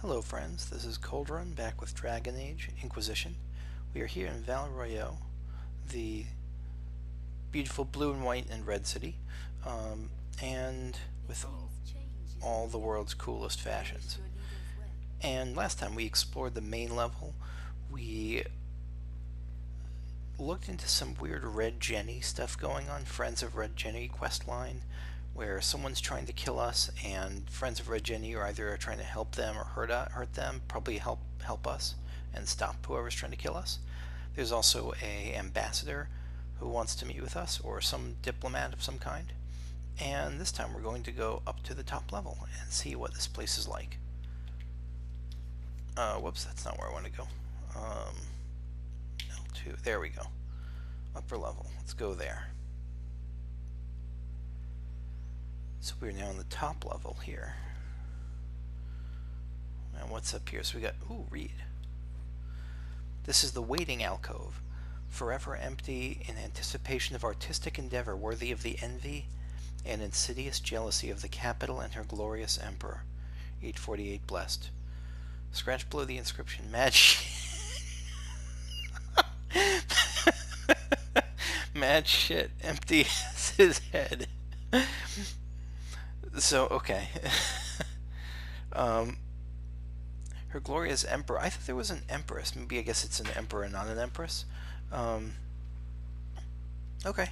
Hello friends, this is Coldrun back with Dragon Age Inquisition. We are here in Val Royeaux, the beautiful blue and white and red city, and with all the world's coolest fashions. And last time we explored the main level, we looked into some weird Red Jenny stuff going on, Friends of Red Jenny questline, where someone's trying to kill us, and Friends of Red Jenny are either trying to help them or hurt them, probably help us and stop whoever's trying to kill us. There's also a ambassador who wants to meet with us, or some diplomat of some kind. And this time we're going to go up to the top level and see what this place is like. Whoops, that's not where I want to go. L2, there we go. Upper level, let's go there. So we're now on the top level here. And what's up here? So we got, read. This is the waiting alcove, forever empty in anticipation of artistic endeavor worthy of the envy and insidious jealousy of the capital and her glorious emperor. 848 blessed. Scratch below the inscription, mad mad shit, empty as his head. So, okay. Her glorious emperor. I thought there was an empress. Maybe I guess it's an emperor, not an empress. Okay.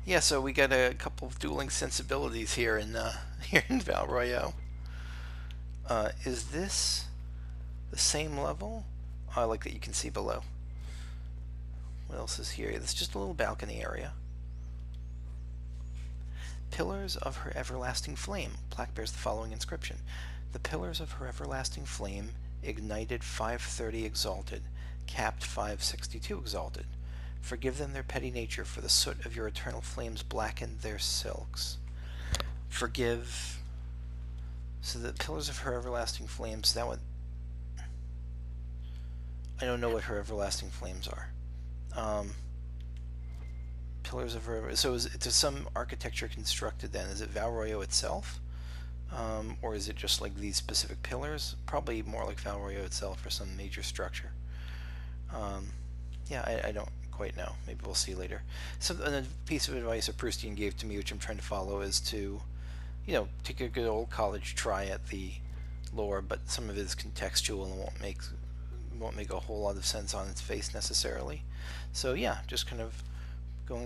Yeah, so we got a couple of dueling sensibilities here in Val Royeaux. Is this the same level? Oh, I like that you can see below. What else is here? It's just a little balcony area. Pillars of her everlasting flame. Plaque bears the following inscription. The pillars of her everlasting flame, ignited 530 exalted, capped 562 exalted. Forgive them their petty nature, for the soot of your eternal flames blackened their silks. Forgive. So the pillars of her everlasting flames, that would... I don't know what her everlasting flames are. Pillars of her... So is some architecture constructed then? Is it Val Royeaux itself? Or is it just like these specific pillars? Probably more like Val Royeaux itself or some major structure. Yeah, I don't quite know. Maybe we'll see later. A piece of advice a Proustian gave to me, which I'm trying to follow, is to, take a good old college try at the lore, but some of it is contextual and won't make a whole lot of sense on its face necessarily. So yeah, just kind of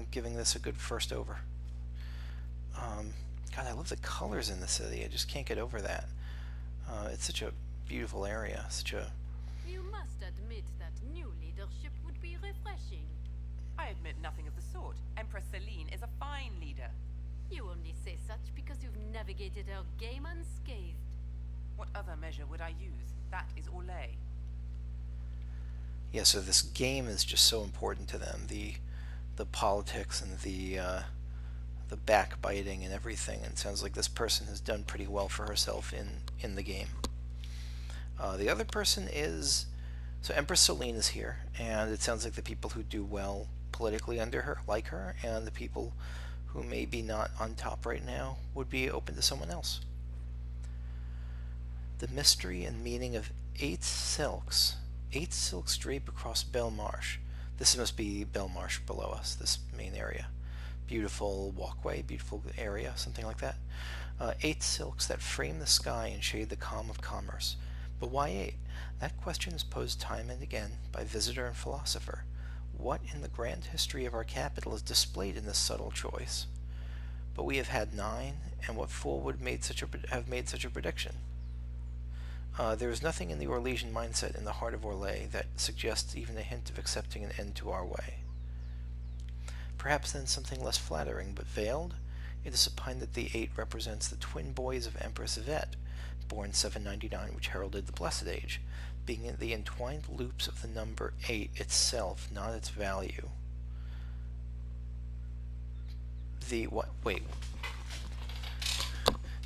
giving this a good first over. God, I love the colors in the city. I just can't get over that. It's such a beautiful area. You must admit that new leadership would be refreshing. I admit nothing of the sort. Empress Celine is a fine leader. You only say such because you've navigated our game unscathed. What other measure would I use? That is Orlais. Yeah, so this game is just so important to them. The politics and the backbiting and everything. And it sounds like this person has done pretty well for herself in the game. The other person is... So Empress Celine is here, and it sounds like the people who do well politically under her like her, and the people who may be not on top right now would be open to someone else. The mystery and meaning of 8 silks. 8 silks drape across Belmarsh. This must be Belmarsh below us, this main area. Beautiful walkway, beautiful area, something like that. 8 silks that frame the sky and shade the calm of commerce. But why 8? That question is posed time and again by visitor and philosopher. What in the grand history of our capital is displayed in this subtle choice? But we have had 9, and what fool would have made such a prediction? There is nothing in the Orlesian mindset in the heart of Orlais that suggests even a hint of accepting an end to our way. Perhaps then something less flattering, but veiled? It is opined that the 8 represents the twin boys of Empress Yvette, born 799, which heralded the Blessed Age, being in the entwined loops of the number 8 itself, not its value. Wait.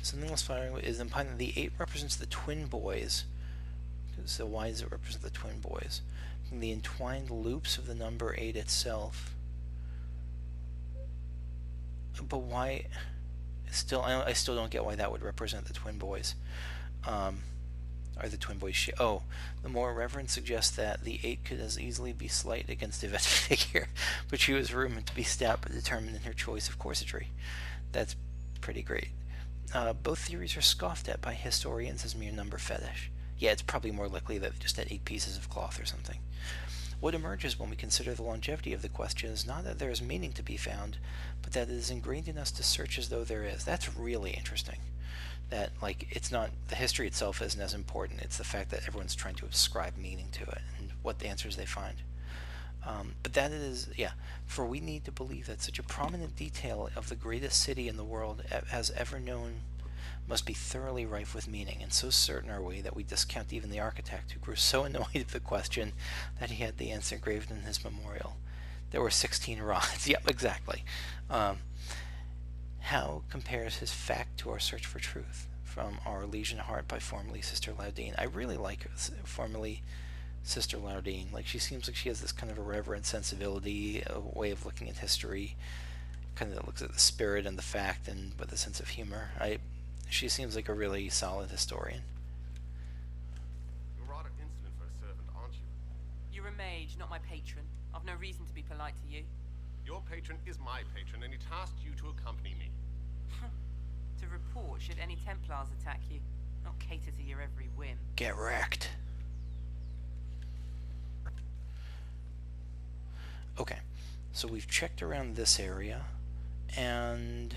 Something less flattering is implying that the 8 represents the twin boys. So why does it represent the twin boys? In the entwined loops of the number 8 itself. But why? I still don't get why that would represent the twin boys. Are the twin boys oh, the more reverend suggests that the 8 could as easily be slight against a vet figure, but she was rumored to be stout but determined in her choice of corsetry. That's pretty great. Both theories are scoffed at by historians as mere number fetish. Yeah, it's probably more likely that just had 8 pieces of cloth or something. What emerges when we consider the longevity of the question is not that there is meaning to be found, but that it is ingrained in us to search as though there is. That's really interesting. That, like, it's not, the history itself isn't as important, it's the fact that everyone's trying to ascribe meaning to it and what the answers they find. But that is, yeah, for we need to believe that such a prominent detail of the greatest city in the world has ever known must be thoroughly rife with meaning, and so certain are we that we discount even the architect who grew so annoyed at the question that he had the answer engraved in his memorial. There were 16 rods. Yep, exactly. How compares his fact to our search for truth? From Our Legion Heart by formerly Sister Laudine. I really like formerly Sister Laudine. Like, she seems like she has this kind of irreverent sensibility, a way of looking at history, kind of looks at the spirit and the fact, and with a sense of humor. She seems like a really solid historian. You're rather insolent for a servant, aren't you? You're a mage, not my patron. I've no reason to be polite to you. Your patron is my patron, and he tasked you to accompany me. To report should any Templars attack you, not cater to your every whim. Get wrecked. Okay, so we've checked around this area, and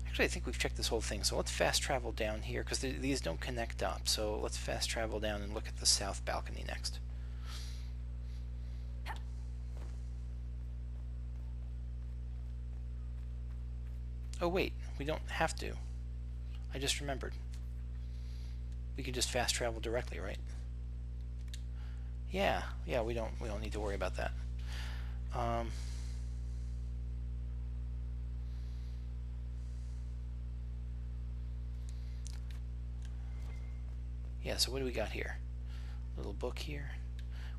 actually I think we've checked this whole thing, so let's fast travel down here, because these don't connect up, so let's fast travel down and look at the south balcony next. Oh wait, we don't have to. I just remembered. We could just fast travel directly, right? Yeah, we don't need to worry about that. Yeah, so what do we got here? Little book here.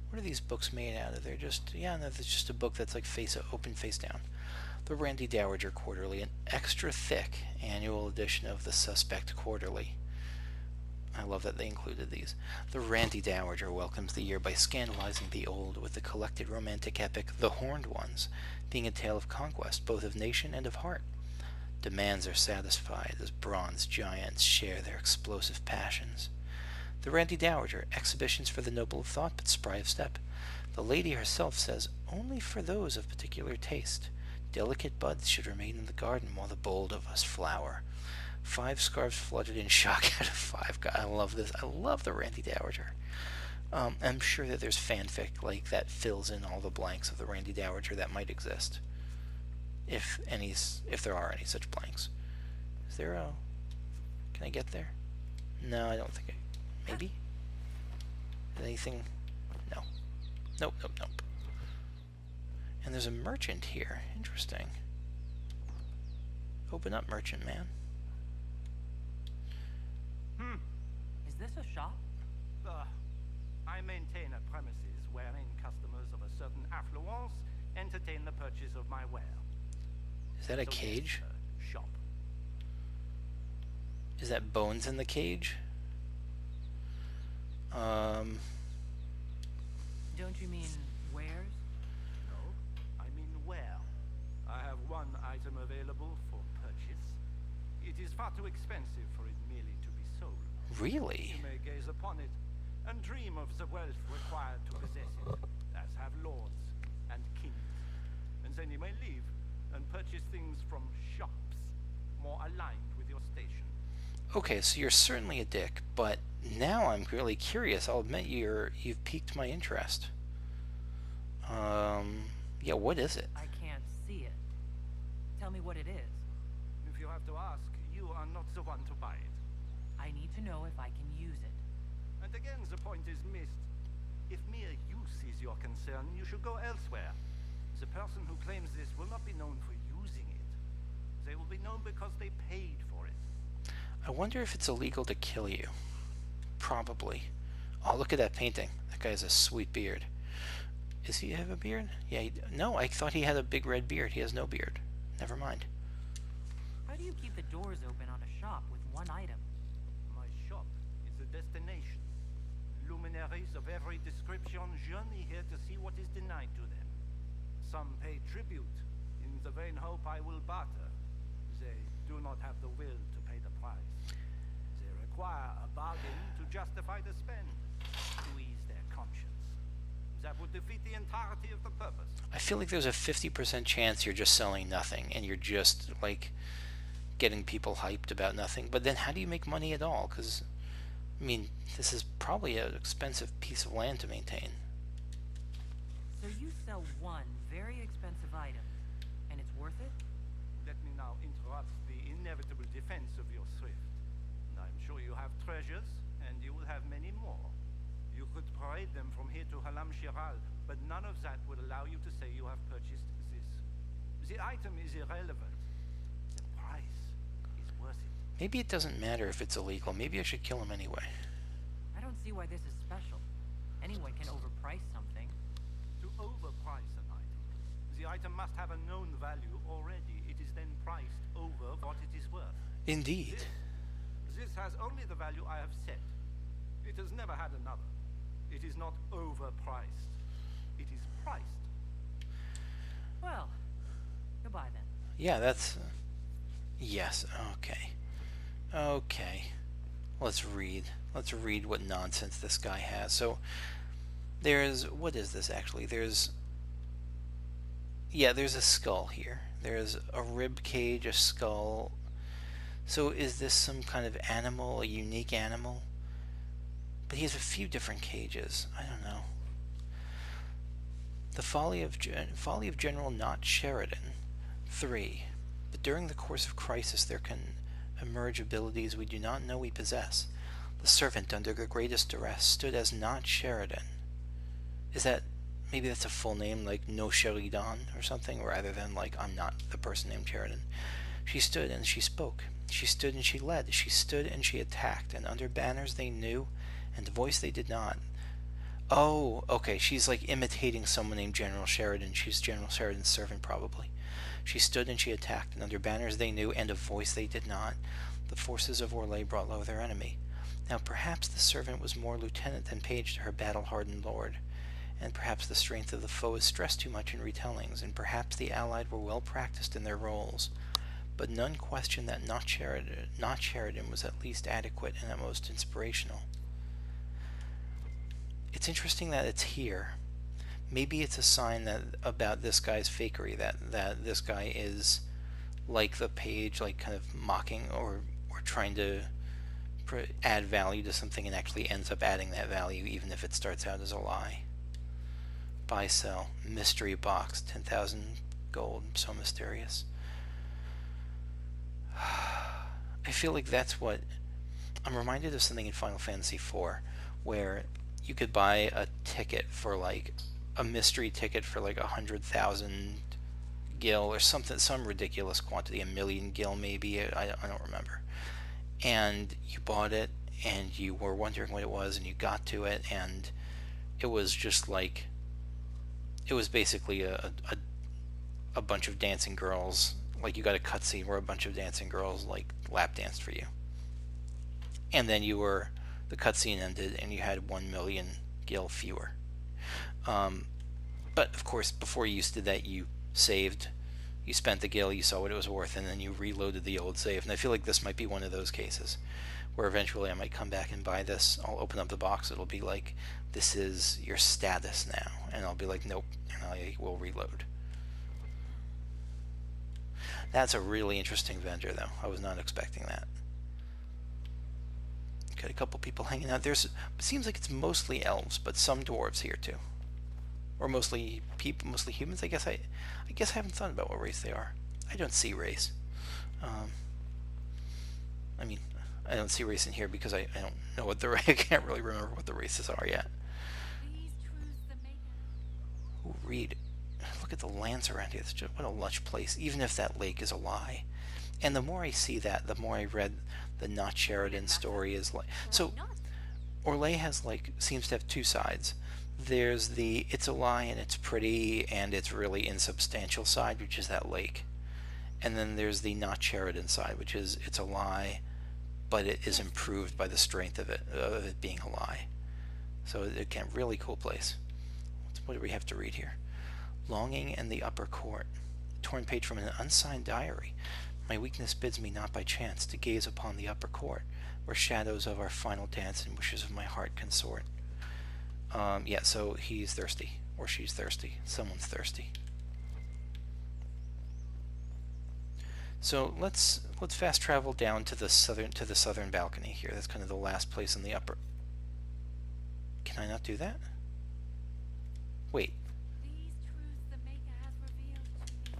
What are these books made out of? They're just, yeah, no, it's just a book that's like open face down. The Randy Dowager Quarterly, an extra thick annual edition of the Suspect Quarterly. I love that they included these. The Randy Dowager welcomes the year by scandalizing the old with the collected romantic epic The Horned Ones, being a tale of conquest, both of nation and of heart. Demands are satisfied as bronze giants share their explosive passions. The Randy Dowager, exhibitions for the noble of thought but spry of step. The lady herself says, only for those of particular taste. Delicate buds should remain in the garden while the bold of us flower. 5 scarves fluttered in shock out of 5. God, I love this. I love the Randy Dowager. I'm sure that there's fanfic like that fills in all the blanks of the Randy Dowager that might exist. If there are any such blanks. Is there a... Can I get there? No, I don't think I... Maybe? Anything? No. Nope. And there's a merchant here. Interesting. Open up, merchant man. Is this a shop? I maintain a premises wherein customers of a certain affluence entertain the purchase of my ware. Is that a So yes, cage? Shop. Is that bones in the cage? Don't you mean wares? No, I mean ware. I have one item available for purchase. It is far too expensive for it merely to be sold. Really? You may gaze upon it and dream of the wealth required to possess it, as have lords and kings. And then you may leave and purchase things from shops more aligned with your station. Okay, so you're certainly a dick, but now I'm really curious. I'll admit you've piqued my interest. Yeah, what is it? I can't see it. Tell me what it is. If you have to ask, you are not the one to buy it. I need to know if I can use it. And again, the point is missed. If mere use is your concern, you should go elsewhere. The person who claims this will not be known for using it. They will be known because they paid for it. I wonder if it's illegal to kill you. Probably. Oh, look at that painting. That guy has a sweet beard. Does he have a beard? Yeah, no, I thought he had a big red beard. He has no beard. Never mind. How do you keep the doors open on a shop with one item? My shop is the destination mercenaries of every description journey here to see what is denied to them. Some pay tribute in the vain hope I will barter. They do not have the will to pay the price. They require a bargain to justify the spend, to ease their conscience. That would defeat the entirety of the purpose. I feel like there's a 50% chance you're just selling nothing and you're just like getting people hyped about nothing. But then how do you make money at all? Because, I mean, this is probably an expensive piece of land to maintain. So you sell one very expensive item, and it's worth it? Let me now interrupt the inevitable defense of your thrift. I'm sure you have treasures, and you will have many more. You could parade them from here to Halam Shiral, but none of that would allow you to say you have purchased this. The item is irrelevant. The price is worth it. Maybe it doesn't matter if it's illegal. Maybe I should kill him anyway. I don't see why this is special. Anyone can overprice something. To overprice an item, the item must have a known value already. It is then priced over what it is worth. Indeed. This has only the value I have set. It has never had another. It is not overpriced. It is priced. Well, goodbye then. Yeah, that's... yes, okay. Okay. Let's read. Let's read what nonsense this guy has. So, there's... what is this, actually? There's... yeah, there's a skull here. There's a rib cage, a skull. So, is this some kind of animal, a unique animal? But he has a few different cages. I don't know. The Folly of General Not Sheridan. 3. But during the course of crisis there can emerge abilities we do not know we possess. The servant under the greatest duress stood as Not Sheridan. Is that, maybe that's a full name, like No Sheridan or something, rather than like I'm not the person named Sheridan. She stood and she spoke. She stood and she led. She stood and she attacked, and under banners they knew and voice they did not. Oh, okay, she's like imitating someone named General Sheridan. She's General Sheridan's servant, probably. She stood and she attacked, and under banners they knew and a voice they did not. The forces of Orlais brought low their enemy. Now perhaps the servant was more lieutenant than page to her battle-hardened lord, and perhaps the strength of the foe is stressed too much in retellings, and perhaps the allied were well practiced in their roles. But none question that Not Sheridan was at least adequate and at most inspirational. It's interesting that it's here. Maybe it's a sign that about this guy's fakery, that this guy is like the page, like kind of mocking or trying to add value to something and actually ends up adding that value even if it starts out as a lie. Buy, sell, mystery box, 10,000 gold, so mysterious. I feel like that's what... I'm reminded of something in Final Fantasy IV where you could buy a ticket for like a mystery ticket for like 100,000 gil or something, some ridiculous quantity, 1,000,000 gil maybe, I don't remember. And you bought it and you were wondering what it was and you got to it and it was just like, it was basically a bunch of dancing girls, like you got a cutscene where a bunch of dancing girls like lap danced for you. And then the cutscene ended and you had 1,000,000 gil fewer. But of course, before you did that, you saved, you spent the gil, you saw what it was worth, and then you reloaded the old save. And I feel like this might be one of those cases where eventually I might come back and buy this. I'll open up the box, it'll be like, this is your status now. And I'll be like, nope, and I will reload. That's a really interesting vendor, though. I was not expecting that. Got a couple people hanging out. It seems like it's mostly elves, but some dwarves here too, or mostly people, mostly humans. I guess I haven't thought about what race they are. I don't see race. I mean, I don't see race in here because I don't know what I can't really remember what the races are yet. These truths the maker. Ooh, read. Look at the lands around here. It's just, what a lush place. Even if that lake is a lie. And the more I see that, the more I read the Not Sheridan story is like. So, Orlais has like, seems to have two sides. There's the it's a lie and it's pretty and it's really insubstantial side, which is that lake. And then there's the Not Sheridan side, which is it's a lie, but it is improved by the strength of it being a lie. So again, really cool place. What do we have to read here? Longing and the Upper Court. Torn page from an unsigned diary. My weakness bids me not by chance to gaze upon the upper court, where shadows of our final dance and wishes of my heart consort. Yeah, so he's thirsty, or she's thirsty. Someone's thirsty. So let's fast travel down to the southern balcony here. That's kind of the last place in the upper. Can I not do that? Wait. These truths the Maker has revealed to me,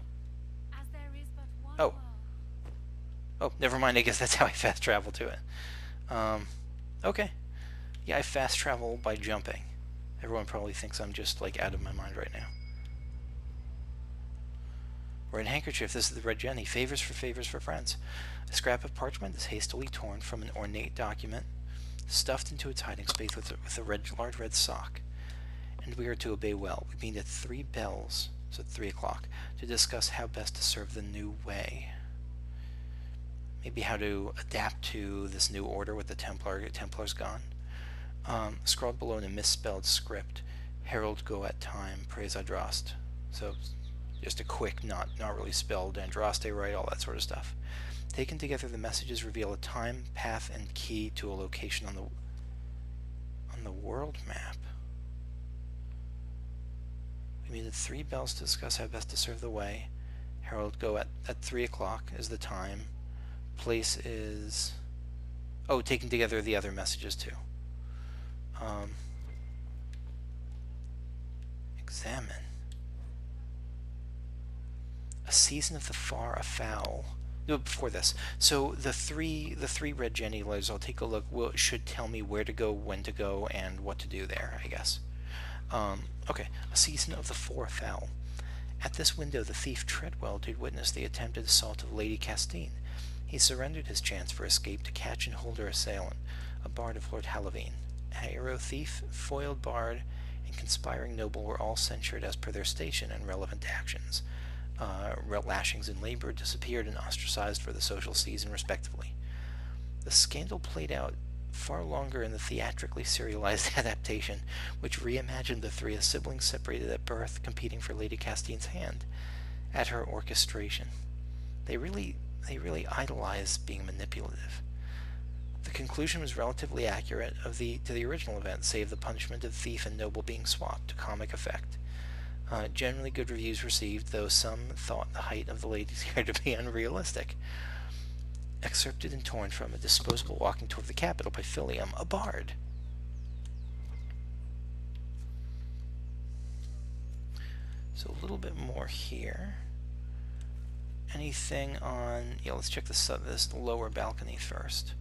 as there is but one Oh. world. Oh, never mind. I guess that's how I fast travel to it. Okay. Yeah, I fast travel by jumping. Everyone probably thinks I'm just like out of my mind right now. Red handkerchief. This is the Red Jenny. Favors for friends. A scrap of parchment is hastily torn from an ornate document, stuffed into its hiding space with a large red sock. And we are to obey well. We meet at 3 bells, so at 3 o'clock, to discuss how best to serve the new way. Maybe how to adapt to this new order with the Templars gone. Scrawled below in a misspelled script, Herald go at time, praise Andraste. So just a quick, not really spelled Andraste right, all that sort of stuff. Taken together, the messages reveal a time, path, and key to a location on the world map. We meet at 3 bells to discuss how best to serve the way. Herald go at 3 o'clock is the time. Place is... Oh, taking together the other messages too. Examine. A season of the far afoul. No, before this. So the three Red Jenny letters, I'll take a look, should tell me where to go, when to go, and what to do there, I guess. Okay. A season of the far afoul. At this window the thief Treadwell did witness the attempted assault of Lady Castine. He surrendered his chance for escape to catch and hold her assailant, a bard of Lord Halavine. Hero thief, foiled bard, and conspiring noble were all censured as per their station and relevant actions. Lashings and labor disappeared and ostracized for the social season respectively. The scandal played out far longer in the theatrically serialized adaptation, which reimagined the 3 as siblings separated at birth, competing for Lady Castine's hand. At her orchestration, they really idolized being manipulative. The conclusion was relatively accurate to the original event, save the punishment of thief and noble being swapped to comic effect. Generally good reviews received, though some thought the height of the ladies here to be unrealistic. Excerpted and torn from A Disposable Walking Toward the Capital by Philium, a bard. So a little bit more here. Anything on... Yeah, let's check this lower balcony first.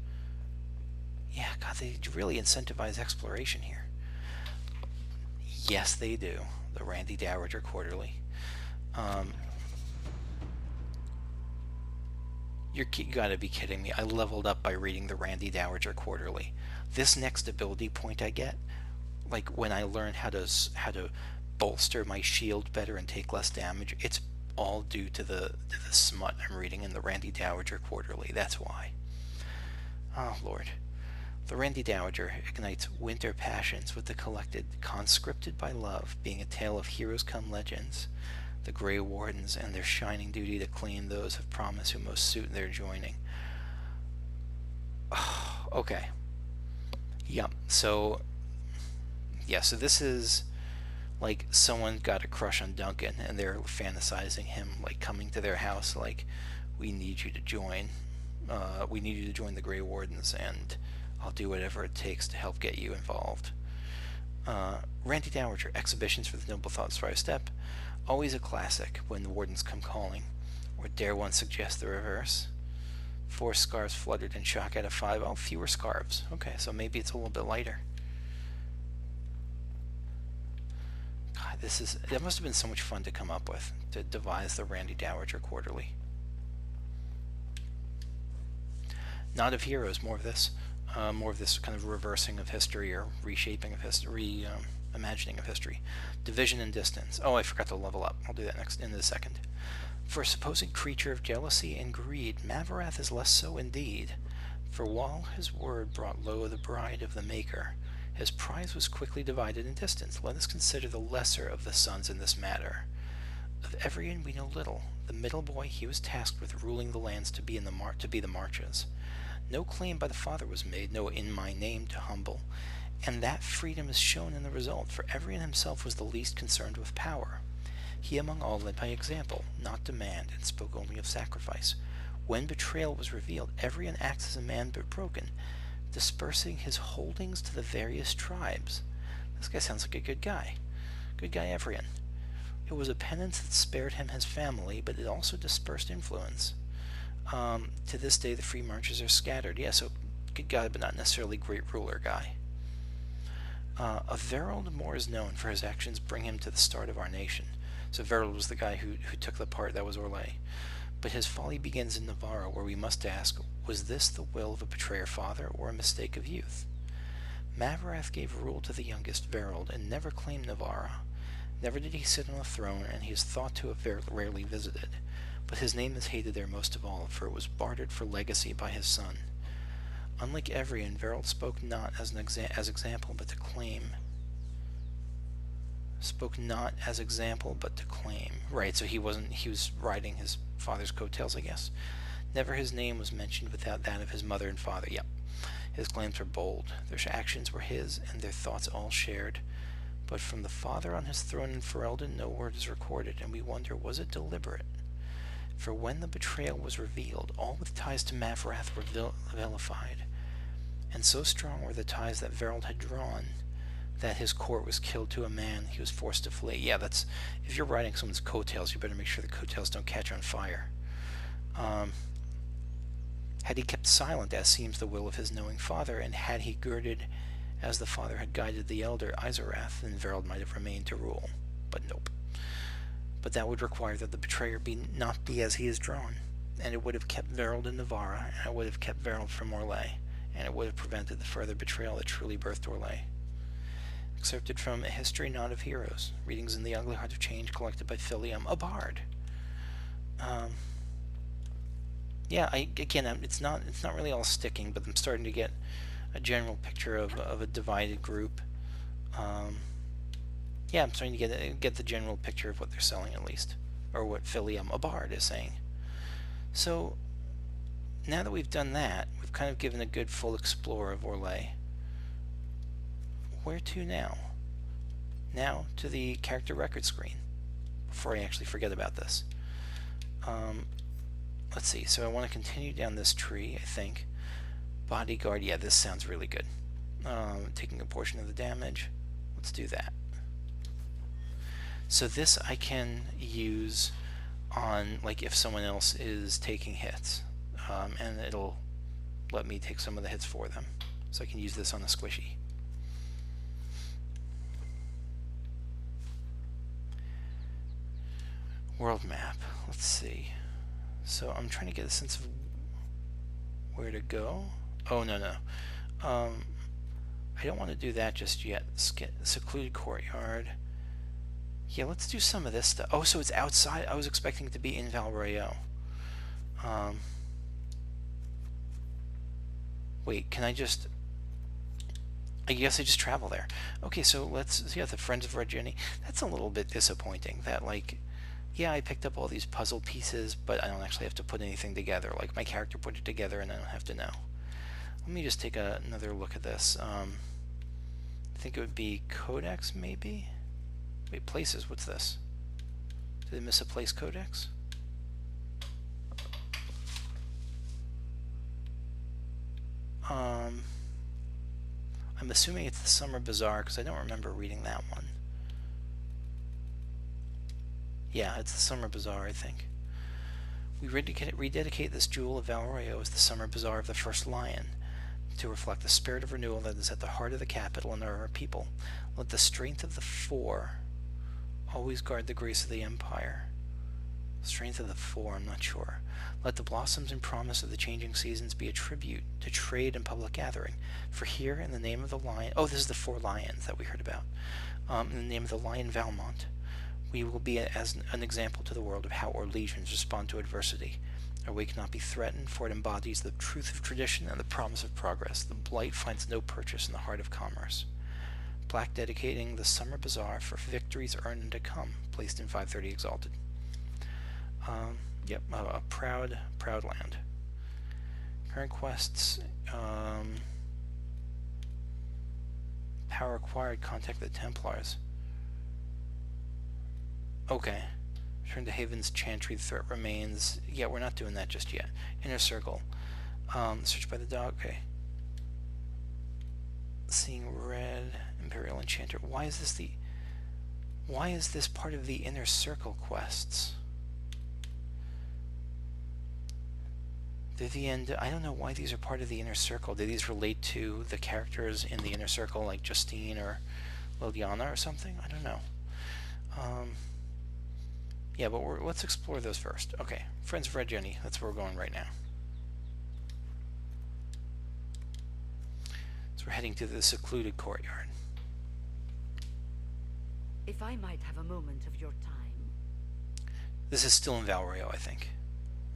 Yeah, God, they really incentivize exploration here. Yes, they do. The Randy Dowager Quarterly. You gotta be kidding me. I leveled up by reading the Randy Dowager Quarterly. This next ability point I get, like when I learn how to bolster my shield better and take less damage, it's all due to the smut I'm reading in the Randy Dowager Quarterly. That's why. Oh, Lord. The Randy Dowager ignites winter passions with the collected Conscripted by Love, being a tale of heroes come legends, the Grey Wardens and their shining duty to claim those of promise who most suit their joining. Oh, okay. Yep. So, yeah, so this is like someone got a crush on Duncan and they're fantasizing him like coming to their house like, we need you to join. We need you to join the Grey Wardens and I'll do whatever it takes to help get you involved. Randy Dowager, Exhibitions for the Noble Thoughts Five Step. Always a classic when the Wardens come calling. Or dare one suggest the reverse? 4 scarves fluttered in shock out of 5. Oh, fewer scarves. Okay, so maybe it's a little bit lighter. God, that must have been so much fun to come up with, to devise the Randy Dowager Quarterly. Not of heroes, more of this kind of reversing of history or reshaping of history, imagining of history. Division and distance. Oh, I forgot to level up. I'll do that next in a second. For a supposed creature of jealousy and greed, Maverath is less so indeed. For while his word brought low the bride of the Maker, His prize was quickly divided in distance. Let us consider the lesser of the sons in this matter. Of Evrian we know little. The middle boy, he was tasked with ruling the lands to be the marches. No claim by the father was made, no in my name to humble, and that freedom is shown in the result, for Evrian himself was the least concerned with power. He among all led by example, not demand, and spoke only of sacrifice. When betrayal was revealed, Evrian acts as a man but broken, dispersing his holdings to the various tribes. This guy sounds like a good guy. Good guy Evrian. It was a penance that spared him his family, but it also dispersed influence. To this day, the free marches are scattered. Yeah, so good guy, but not necessarily great ruler guy. Of Verold, more is known, for his actions bring him to the start of our nation. So Verold was the guy who took the part that was Orlais. But his folly begins in Navarra, where we must ask, was this the will of a betrayer father, or a mistake of youth? Maverath gave rule to the youngest Verold, and never claimed Navarra. Never did he sit on a throne, and he is thought to have rarely visited. But his name is hated there most of all, for it was bartered for legacy by his son. Unlike Evrian, Verold spoke not as example, but to claim. Spoke not as example, but to claim. Right, so he was riding his father's coattails, I guess. Never his name was mentioned without that of his mother and father. Yep. His claims were bold. Their actions were his, and their thoughts all shared. But from the father on his throne in Ferelden, no word is recorded, and we wonder, was it deliberate? For when the betrayal was revealed, all with ties to Maverath were vilified, and so strong were the ties that Verold had drawn, that his court was killed to a man. He was forced to flee. Yeah, that's, if you're riding someone's coattails, you better make sure the coattails don't catch on fire. Had he kept silent, as seems the will of his knowing father, and had he girded as the father had guided the elder Izarath, then Verold might have remained to rule. But nope. But that would require that the betrayer not be as he is drawn, and it would have kept Verold in Navarra, and it would have kept Verold from Orlais, and it would have prevented the further betrayal that truly birthed Orlais. Excerpted from A History Not of Heroes, readings in the Ugly Heart of Change, collected by Philium, a bard. Yeah, it's not really all sticking, but I'm starting to get a general picture of a divided group. Yeah, I'm starting to get the general picture of what they're selling, at least, or what Philium, a bard, is saying. So now that we've done that, we've kind of given a good full explore of Orlais. Where to now? Now to the character record screen, before I actually forget about this. Let's see, so I want to continue down this tree, I think. Bodyguard, yeah, this sounds really good. Taking a portion of the damage. Let's do that. So this I can use on, like, if someone else is taking hits. And it'll let me take some of the hits for them. So I can use this on a squishy. World map. Let's see. So I'm trying to get a sense of where to go. Oh, no. I don't want to do that just yet. Secluded courtyard. Yeah, let's do some of this stuff. Oh, so it's outside? I was expecting it to be in Val Royeaux. Wait, can I just... I guess I just travel there. Okay, so let's... Yeah, the Friends of Red Journey. That's a little bit disappointing. That, like... Yeah, I picked up all these puzzle pieces, but I don't actually have to put anything together. Like, my character put it together, and I don't have to know. Let me just take another look at this. I think it would be Codex, maybe? Wait, places, what's this? Did I miss a place Codex? I'm assuming it's the Summer Bazaar, because I don't remember reading that one. Yeah, it's the Summer Bazaar, I think. We rededicate this jewel of Val Royeaux as the Summer Bazaar of the First Lion, to reflect the spirit of renewal that is at the heart of the capital and our people. Let the strength of the Four always guard the grace of the Empire. Strength of the Four, I'm not sure. Let the blossoms and promise of the changing seasons be a tribute to trade and public gathering. For here, in the name of the Lion... Oh, this is the 4 lions that we heard about. In the name of the Lion Valmont, we will be as an example to the world of how our legions respond to adversity. Our way cannot be threatened, for it embodies the truth of tradition and the promise of progress. The blight finds no purchase in the heart of commerce. plaque dedicating the Summer Bazaar for victories earned and to come, placed in 530 Exalted. Yep, a proud land. Current quests, power acquired, contact the Templars. Okay. Return to Haven's Chantry, the threat remains. Yeah, we're not doing that just yet. Inner Circle. Search by the dog, okay. Seeing red, Imperial Enchanter. Why is this part of the Inner Circle quests? Vivian, I don't know why these are part of the Inner Circle. Do these relate to the characters in the Inner Circle, like Justine or Liliana or something? I don't know. Yeah, but let's explore those first. Okay, Friends of Red Jenny. That's where we're going right now. So we're heading to the secluded courtyard. If I might have a moment of your time. This is still in Val Royeaux, I think.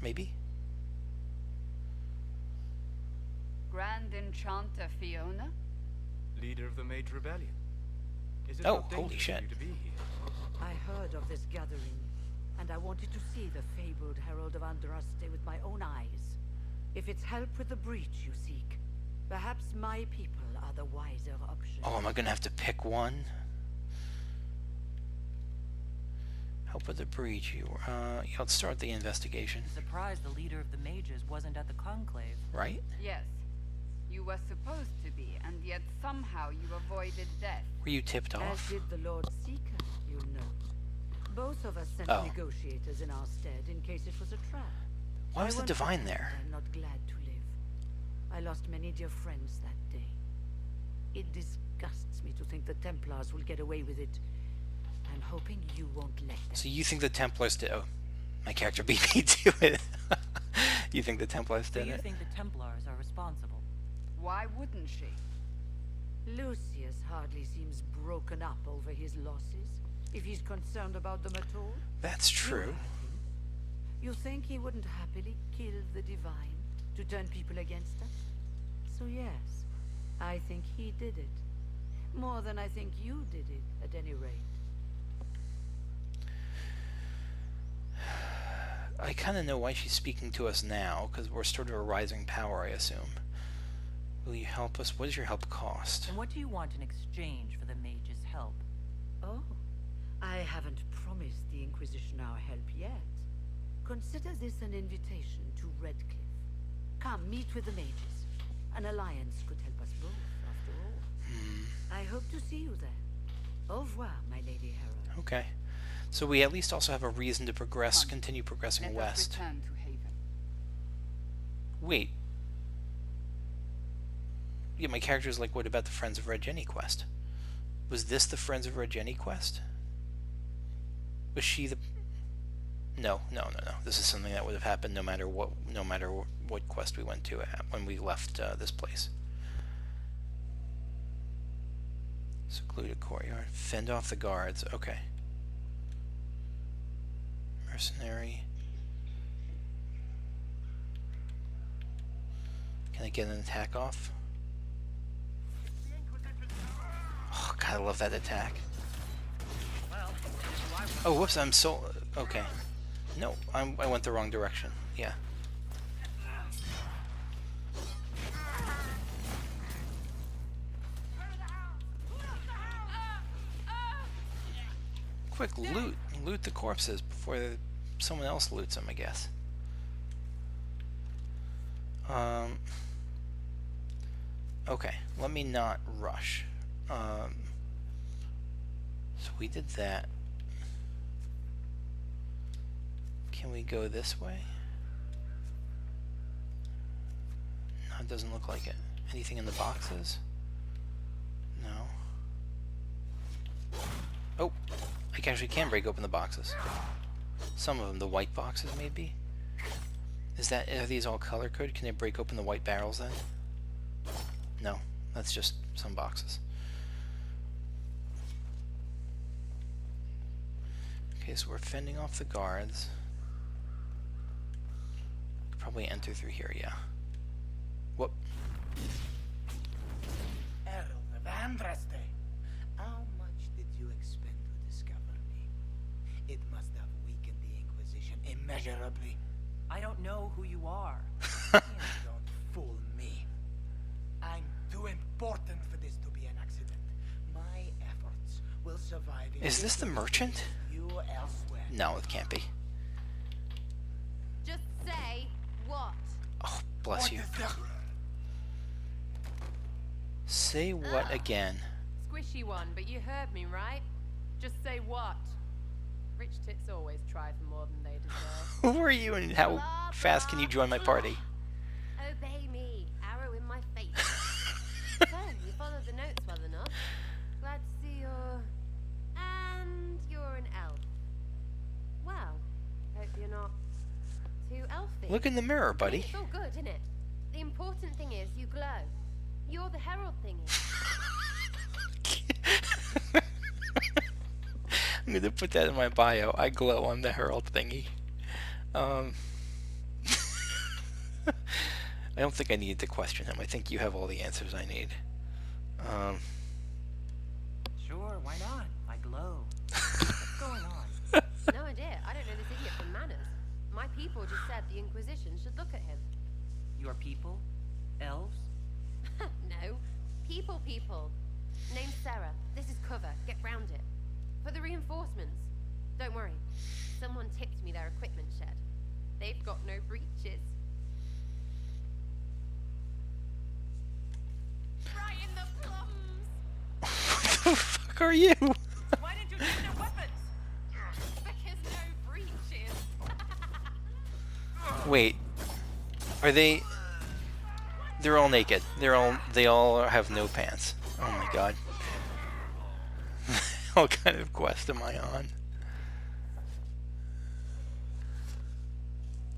Maybe? Grand Enchanter Fiona? Leader of the Mage Rebellion. Is it Oh, not holy dangerous shit. for you to be here? I heard of this gathering, and I wanted to see the fabled Herald of Andraste with my own eyes. If it's help with the breach you seek, perhaps my people are the wiser option. Oh, am I gonna have to pick one? Help with the breach. Yeah, let's start the investigation. I'm surprised the leader of the mages wasn't at the conclave. Right? Yes. You were supposed to be, and yet somehow you avoided death. Were you tipped As off? did the Lord Seeker, you'll note. Both of us sent Oh. negotiators in our stead in case it was a trap. Why was the won't Divine pretend there? I'm not glad to live. I lost many dear friends that day. It disgusts me to think the Templars will get away with it. I'm hoping you won't let them. So you think the Templars did? Oh, my character beat me to it. You think the Templars Do did you it? think the Templars are responsible? Why wouldn't she? Lucius hardly seems broken up over his losses, if he's concerned about them at all. That's You true. heard him. You think he wouldn't happily kill the Divine to turn people against us? So yes, I think he did it. More than I think you did it, at any rate. I kind of know why she's speaking to us now, because we're sort of a rising power, I assume. Will you help us? What does your help cost? And what do you want in exchange for the mage's help? Oh, I haven't promised the Inquisition our help yet. Consider this an invitation to Redcliffe. Come, meet with the mages. An alliance could help us both, after all. I hope to see you there. Au revoir, my Lady Herald. Okay. So we at least also have a reason to progress, Come. continue progressing Let us west. return to Haven. Wait. Yeah, my character's like, what about the Friends of Red Jenny quest? Was this the Friends of Red Jenny quest? Was she the... No. This is something that would have happened no matter what quest we went to when we left this place. Secluded courtyard. Fend off the guards. Okay. Mercenary. Can I get an attack off? Oh god, I love that attack. Oh, whoops, I'm so... Okay. No, I went the wrong direction. Yeah. Quick, loot the corpses before someone else loots them, I guess. Okay, let me not rush. So we did that. Can we go this way? No, it doesn't look like it. Anything in the boxes? No. Oh, I actually can break open the boxes. Some of them, the white boxes maybe? Are these all color coded? Can I break open the white barrels then? No, that's just some boxes. Okay, so we're fending off the guards. Could probably enter through here, yeah. Whoop. Herald of Andraste, It must have weakened the Inquisition immeasurably. I don't know who you are. Don't fool me. I'm too important for this to be an accident. My efforts will survive. Is this the merchant? You elsewhere. No, it can't be. Just say what? Oh, bless you. Say what again? Squishy one, but you heard me, right? Just say what? Rich tits always try for more than they deserve. Who are you and how fast can you join my party? Obey me. Arrow in my face. So, you followed the notes well enough. Glad to see you're... And you're an elf. Well, hope you're not too elfy. Look in the mirror, buddy. It's all good, isn't it? The important thing is you glow. You're the herald thingy. I'm gonna put that in my bio. I glow on the herald thingy. I don't think I need to question him. I think you have all the answers I need. Sure, why not? I glow. What's going on? No idea. I don't know this idiot from manners. My people just said the Inquisition should look at him. Your people? Elves? No. People. Name's Sera. This is cover. Get round it. For the reinforcements. Don't worry. Someone tipped me their equipment shed. They've got no breaches. Right in the plums! Who the fuck are you? Why did you use their weapons? Because no breaches. Wait. Are they... They're all naked. They all have no pants. Oh my god. What kind of quest am I on?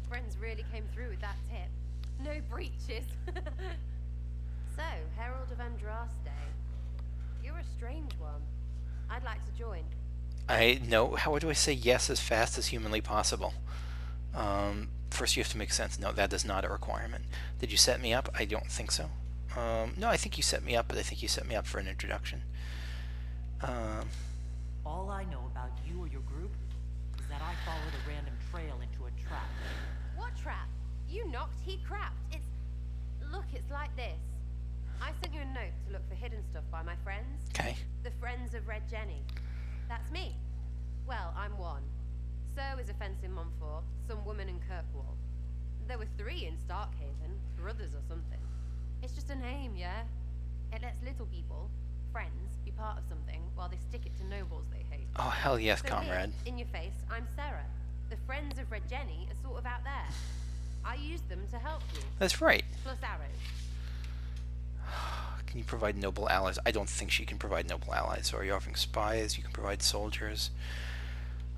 Friends really came through with that tip. No breaches. So, Herald of Andraste. You're a strange one. I'd like to join. I know. How do I say yes as fast as humanly possible? First you have to make sense. No, that is not a requirement. Did you set me up? I don't think so. No, I think you set me up, but I think you set me up for an introduction. All I know about you or your group is that I followed a random trail into a trap. What trap? You knocked, he crapped. Look, it's like this. I sent you a note to look for hidden stuff by my friends. Okay. The Friends of Red Jenny. That's me. Well, I'm one. So is a fence in Montfort, some woman in Kirkwall. There were 3 in Starkhaven, brothers or something. It's just a name, yeah? It lets little people, friends, be part of something while they stick it to nobles they hate. Oh, hell yes, So comrade. here, in your face, I'm Sera. The Friends of Red Jenny are sort of out there. I use them to help you. That's right. Plus arrows. Can you provide noble allies? I don't think she can provide noble allies. So are you offering spies? You can provide soldiers.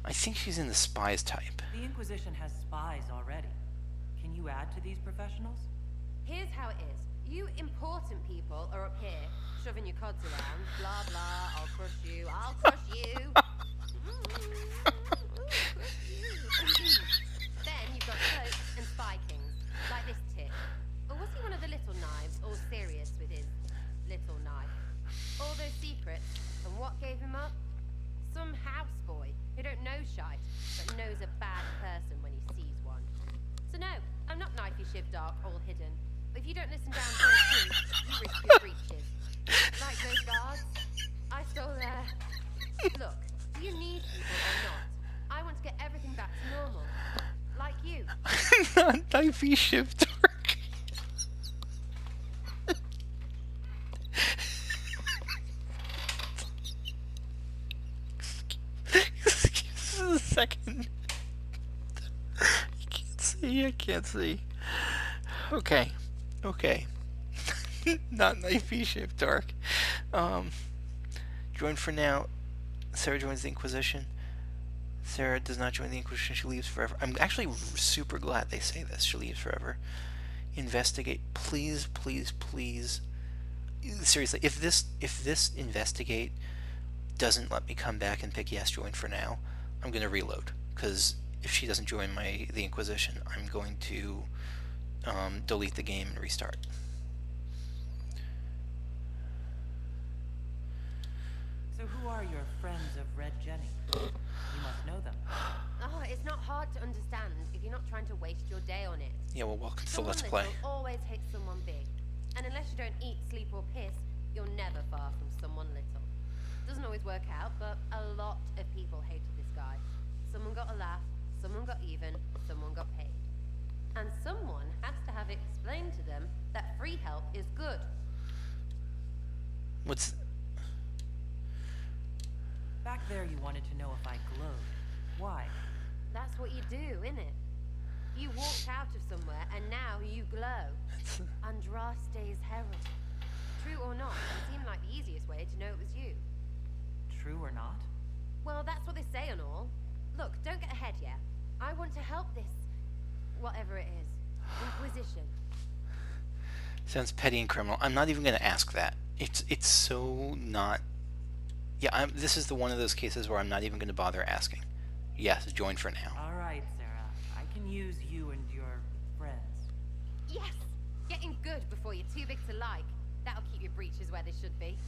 I think she's in the spies type. The Inquisition has spies already. Can you add to these professionals? Here's how it is. You important people are up here, shoving your cods around. Blah, blah, I'll crush you. I'll crush you. Then you've got cloaks and spy kings, like this tip. Or was he one of the little knives, all serious with his little knife? All those secrets, and what gave him up? Some houseboy who don't know shite, but knows a bad person when he sees one. So no, I'm not knifey shiv dark, all hidden. But if you don't listen down to the truth, you risk your breaches. Like those guards, I stole their... Look, do you need people or not? I want to get everything back to normal. Like you. Not knifey shift work. Excuse a second. I can't see. Okay. Not knifey shift dark. Join for now. Sera joins the Inquisition. Sera does not join the Inquisition. She leaves forever. I'm actually super glad they say this. She leaves forever. Investigate. Please. Seriously, if this investigate doesn't let me come back and pick yes, join for now, I'm going to reload. Because if she doesn't join the Inquisition, I'm going to delete the game and restart. So who are your friends of Red Jenny? You must know them. Oh, it's not hard to understand if you're not trying to waste your day on it. Yeah, well, welcome to the Someone Let's little Play. always hates someone big. And unless you don't eat, sleep, or piss, you're never far from someone little. Doesn't always work out, but a lot of people hated this guy. Someone got a laugh, someone got even, someone got paid. And someone has to have explained to them that free help is good. What's... Back there you wanted to know if I glowed. Why? That's what you do, innit? You walked out of somewhere and now you glow. Andraste's herald. True or not, it seemed like the easiest way to know it was you. True or not? Well, that's what they say and all. Look, don't get ahead yet. I want to help this... whatever it is. Inquisition. Sounds petty and criminal. I'm not even going to ask that. It's so not... Yeah, this is the one of those cases where I'm not even going to bother asking. Yes, join for now. Alright, Sera. I can use you and your friends. Yes! Getting good before you're too big to like. That'll keep your breeches where they should be.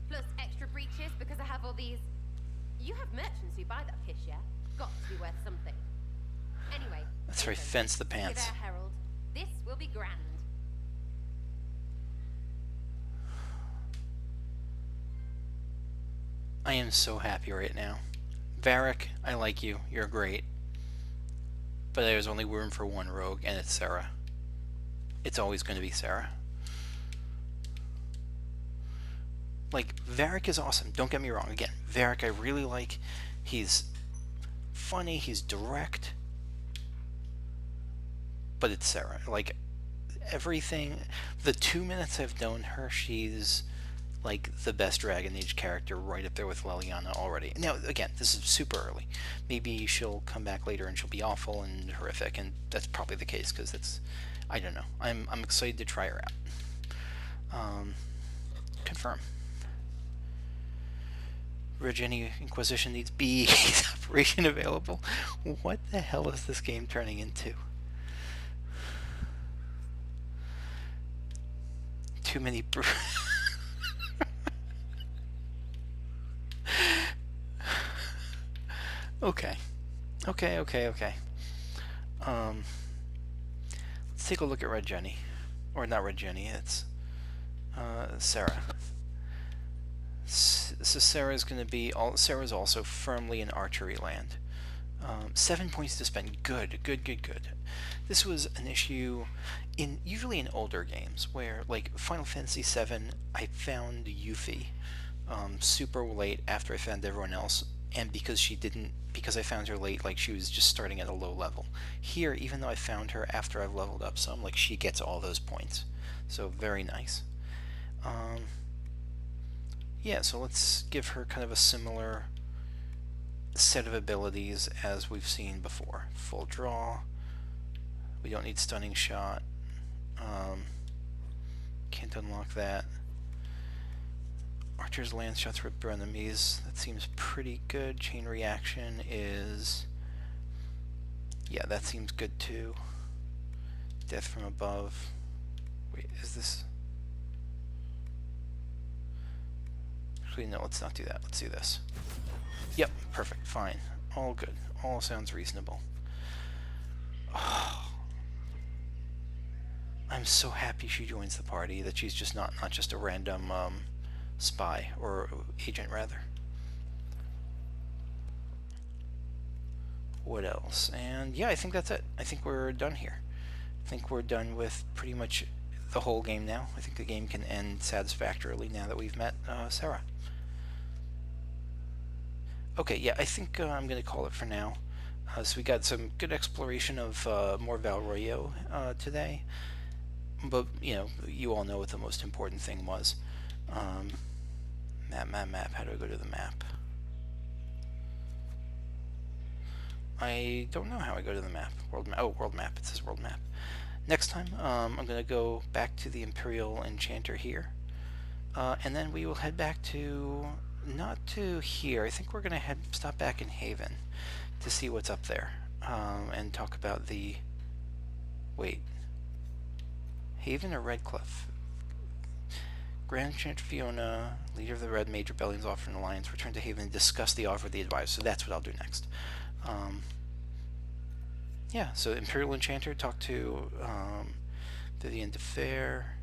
Plus extra breeches because I have all these... You have merchants who buy that piss, yeah? Got to be worth something. Anyway... That's right, listen. fence the See you pants. there, Herald. This will be grand. I am so happy right now. Varric, I like you. You're great. But there's only room for one rogue, and it's Sera. It's always going to be Sera. Like, Varric is awesome. Don't get me wrong. Again, Varric I really like. He's funny. He's direct. But it's Sera. Like, everything... The 2 minutes I've known her, she's... like the best Dragon Age character, right up there with Leliana already. Now, again, this is super early. Maybe she'll come back later and she'll be awful and horrific, and that's probably the case because it's, I don't know. I'm excited to try her out. Confirm. Regeni Inquisition needs B operation available. What the hell is this game turning into? Too many. Okay. Let's take a look at Red Jenny. Or not Red Jenny, it's Sera. So Sera's going to be... Sera's also firmly in archery land. 7 points to spend. Good. This was an issue usually in older games where, like Final Fantasy VII, I found Yuffie super late after I found everyone else, and because I found her late, like she was just starting at a low level. Here, even though I found her after I've leveled up some, like she gets all those points. So very nice. Yeah, so let's give her kind of a similar set of abilities as we've seen before. Full draw. We don't need stunning shot. Can't unlock that. Archer's lance shots rip through enemies. That seems pretty good. Chain reaction is... Yeah, that seems good too. Death from above. Wait, is this... Actually, no, let's not do that. Let's do this. Yep, perfect, fine. All good. All sounds reasonable. Oh, I'm so happy she joins the party, that she's just not just a random spy, or agent rather. What else? And yeah, I think that's it. I think we're done here. I think we're done with pretty much the whole game now. I think the game can end satisfactorily now that we've met Sera. Okay, yeah, I think I'm going to call it for now. So we got some good exploration of more Val Royeaux today. But, you know, you all know what the most important thing was. Map. How do I go to the map? I don't know how I go to the map. World map. Oh, world map. It says world map. Next time, I'm going to go back to the Imperial Enchanter here. And then we will head back to... Not to here. I think we're going to stop back in Haven to see what's up there. And talk about the... Wait. Haven or Redcliffe? Grand Enchanter Fiona, leader of the Red Mage Rebellion's offer an alliance, return to Haven and discuss the offer of the advisor. So that's what I'll do next. Yeah, so Imperial Enchanter, talk to Vivian de Fair,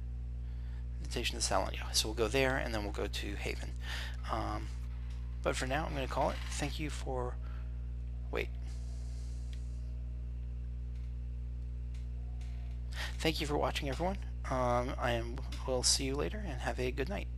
invitation to Salon. Yeah, so we'll go there and then we'll go to Haven. But for now, I'm going to call it. Thank you for... Wait. Thank you for watching, everyone. We'll see you later and have a good night.